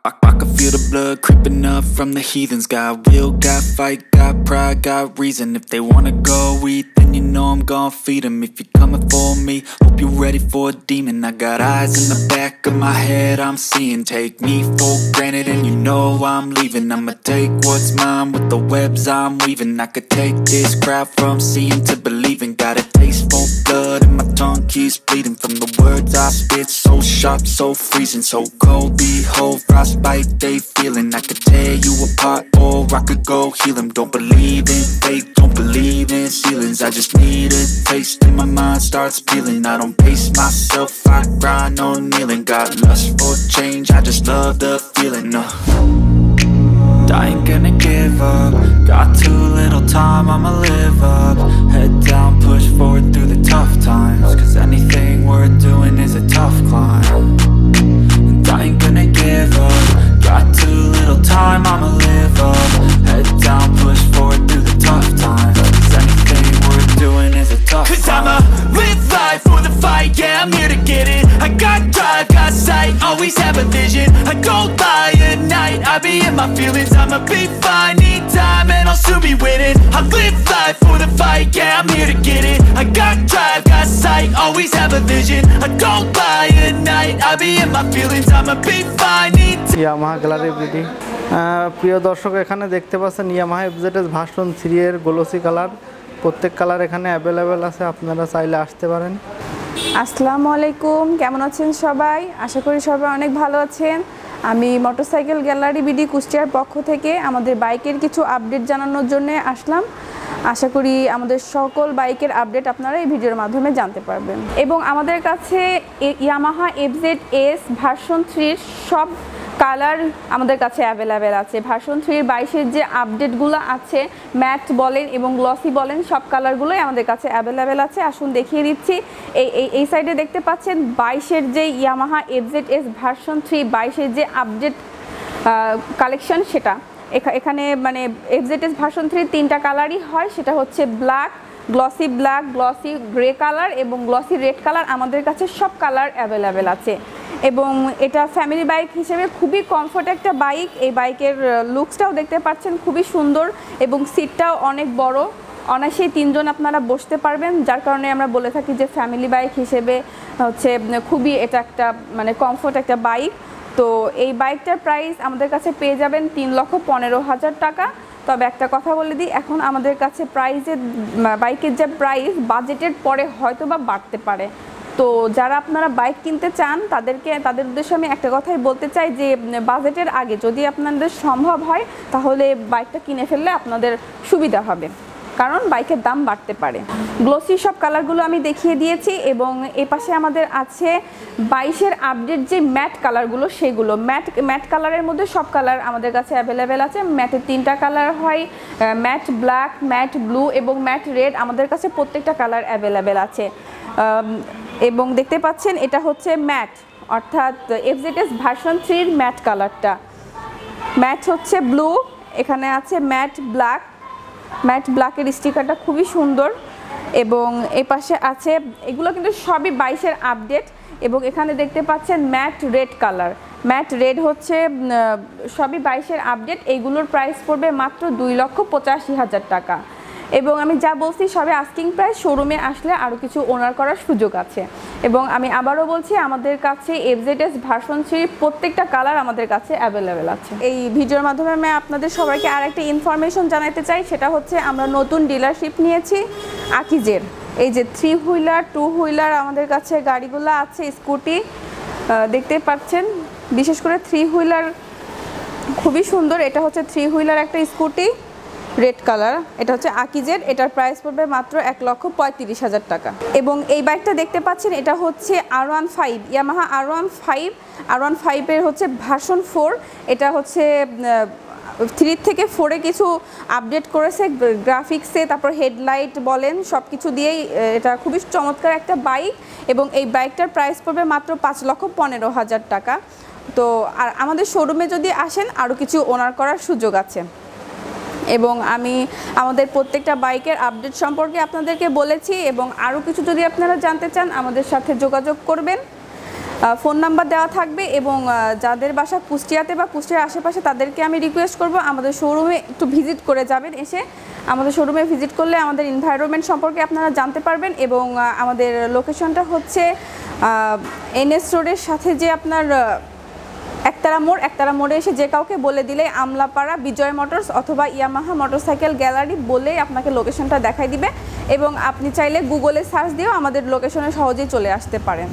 I can feel the blood creeping up from the heathens. Got will, got fight, got pride, got reason. If they wanna go eat, then you know I'm gon' feed them. If you're coming for me, hope you're ready for a demon. I got eyes in the back of my head, I'm seeing. Take me for granted and you know I'm leaving. I'ma take what's mine with the webs I'm weaving. I could take this crowd from seeing to believing. Got a taste for blood and my tongue keeps bleeding. From the words I spit, so sharp, so freezing. So cold, behold, frostbite they feeling. I could tear you apart or I could go heal them. Don't believe in fate, don't believe in ceilings. I just need a taste and my mind starts peeling. I don't pace myself, I grind on kneeling. Got lust for change, I just love the feeling. I ain't gonna give up. Got too little time, I'ma live up. Head down, push forward through the tough times. Cause anything worth doing is a tough climb. And I ain't gonna give up. Got too little time, I'ma live up. Head down, push forward through the tough times. Cause anything worth doing is a tough climb. Cause I'ma live life for the fight, yeah, I'm here to get it. I got drive, got sight, always have a vision. I don't lie at night, I be in my feelings. I'ma be fine, need time and I'll soon be winning. I live life for the fight, yeah, I'm here to get it. I got drive, got sight, always have a vision. I don't lie at night, I be in my feelings. I'ma be fine, need time. Yamaha gallery BD প্রিয় দর্শক, এখানে দেখতে পাচ্ছেন Yamaha FZS version 3 এর glossy colour. প্রত্যেক colour এখানে available আছে, আপনারা চাইলে আসতে পারেন। আসসালামু আলাইকুম, কেমন আছেন সবাই? আশা করি সবাই অনেক ভালো আছেন। আমি মোটরসাইকেল গ্যালারি বিডি কুষ্টিয়ার পক্ষ থেকে আমাদের বাইকের কিছু আপডেট জানানোর জন্য আসলাম। আশা করি আমাদের সকল বাইকের আপডেট আপনারা এই ভিডিওর মাধ্যমে জানতে পারবেন। এবং আমাদের কাছে ইয়ামাহা এফজেডএস ভার্সন 3 সব কালার আমাদের কাছে অ্যাভেলেবেল আছে। ভার্সন 3 22-এর যে আপডেটগুলো আছে, ম্যাট বলেন এবং গ্লসি বলেন, সব কালারগুলোই আমাদের কাছে অ্যাভেলেবেল আছে। আসুন দেখিয়ে দিচ্ছি। এই সাইডে দেখতে পাচ্ছেন 22-এর যে ইয়ামাহা এফজেডএস ভার্সন 3 22-এর যে আপডেট কালেকশন, সেটা এখানে মানে এফজেডএস ভার্সন 3 তিনটা কালারই হয়। সেটা হচ্ছে ব্ল্যাক, গ্লসি গ্রে কালার এবং গ্লসি রেড কালার। আমাদের কাছে সব কালার অ্যাভেলেবেল আছে এবং এটা ফ্যামিলি বাইক হিসেবে খুবই কমফোর্ট একটা বাইক। এই বাইকের লুকসটাও দেখতে পাচ্ছেন খুবই সুন্দর এবং সিটটাও অনেক বড়, অনায়াসেই 3 জন আপনারা বসতে পারবেন। যার কারণে আমরা বলে থাকি যে ফ্যামিলি বাইক হিসেবে হচ্ছে খুবই এটা একটা মানে কমফোর্ট একটা বাইক। তো এই বাইকটার প্রাইস আমাদের কাছে পেয়ে যাবেন 3,15,000 টাকা। তবে একটা কথা বলে দিই, এখন আমাদের কাছে বাইকের যে প্রাইস বাজেটের পরে হয়তো বা বাড়তে পারে। তো যারা আপনারা বাইক কিনতে চান তাদের উদ্দেশ্যে আমি একটা কথাই বলতে চাই যে বাজেটের আগে যদি আপনাদের সম্ভব হয় তাহলে বাইকটা কিনে ফেললে আপনাদের সুবিধা হবে, কারণ বাইকের দাম বাড়তে পারে। গ্লোসি সব কালারগুলো আমি দেখিয়ে দিয়েছি এবং এই পাশে আমাদের আছে 22-এর আপডেট যে ম্যাট কালারগুলো, সেগুলো ম্যাট কালারের মধ্যে সব কালার আমাদের কাছে অ্যাভেলেবেল আছে। ম্যাটের 3টা কালার হয়, ম্যাট ব্ল্যাক, ম্যাট ব্লু এবং ম্যাট রেড। আমাদের কাছে প্রত্যেকটা কালার অ্যাভেলেবেল আছে এবং দেখতে পাচ্ছেন এটা হচ্ছে ম্যাট, অর্থাৎ এফজেডএস ভার্সন 3 ম্যাট কালারটা। ম্যাট হচ্ছে ব্লু, এখানে আছে ম্যাট ব্ল্যাকের স্টিকারটা খুবই সুন্দর এবং এই পাশে আছে, এগুলো কিন্তু সবই 22-এর আপডেট। এবং এখানে দেখতে পাচ্ছেন matte red colour, matte red হচ্ছে সবই 22-এর আপডেট। এইগুলোর প্রাইস পড়বে মাত্র 2,85,000 টাকা। এবং আমি যা বলছি সবে আস্কিং প্রাইস, শোরুমে আসলে আরও কিছু ওনার করার সুযোগ আছে। এবং আমি আবারও বলছি, আমাদের কাছে এফজেডএস ভার্সন 3 প্রত্যেকটা কালার আমাদের কাছে অ্যাভেলেবেল আছে। এই ভিডিওর মাধ্যমে আমি আপনাদের সবাইকে আর একটা ইনফরমেশন জানাতে চাই, সেটা হচ্ছে আমরা নতুন ডিলারশিপ নিয়েছি আকিজের। এই যে 3 হুইলার 2 হুইলার আমাদের কাছে গাড়িগুলো আছে, স্কুটি দেখতে পাচ্ছেন, বিশেষ করে 3 হুইলার খুবই সুন্দর। এটা হচ্ছে 3 হুইলার একটা স্কুটি, রেড কালার, এটা হচ্ছে আকিজের। এটার প্রাইস পড়বে মাত্র 1,35,000 টাকা। এবং এই বাইকটা দেখতে পাচ্ছেন, এটা হচ্ছে R15, ইয়ামাহা R15 এর হচ্ছে ভার্সন 4। এটা হচ্ছে 3 থেকে 4-এ কিছু আপডেট করেছে গ্রাফিক্সে, তারপর হেডলাইট বলেন সব কিছু দিয়েই এটা খুবই চমৎকার একটা বাইক। এবং এই বাইকটার প্রাইস পড়বে মাত্র 5,15,000 টাকা। তো আর আমাদের শোরুমে যদি আসেন আরও কিছু ওনার করার সুযোগ আছে। এবং আমি আমাদের প্রত্যেকটা বাইকের আপডেট সম্পর্কে আপনাদেরকে বলেছি এবং আরও কিছু যদি আপনারা জানতে চান আমাদের সাথে যোগাযোগ করবেন। ফোন নাম্বার দেওয়া থাকবে এবং যাদের বাসা কুষ্টিয়াতে বা কুষ্টিয়ার আশেপাশে তাদেরকে আমি রিকোয়েস্ট করব আমাদের শোরুমে একটু ভিজিট করে যাবেন। এসে আমাদের শোরুমে ভিজিট করলে আমাদের এনভায়রনমেন্ট সম্পর্কে আপনারা জানতে পারবেন এবং আমাদের লোকেশনটা হচ্ছে এনএস রোডের সাথে যে আপনার একতারা মোড়ে এসে যে কাউকে বলে দিলে আমলাপাড়া বিজয় মোটরস অথবা ইয়ামাহা মোটরসাইকেল গ্যালারি বলেই আপনাকে লোকেশনটা দেখাই দিবে এবং আপনি চাইলে গুগলে সার্চ দিয়েও আমাদের লোকেশনে সহজেই চলে আসতে পারেন।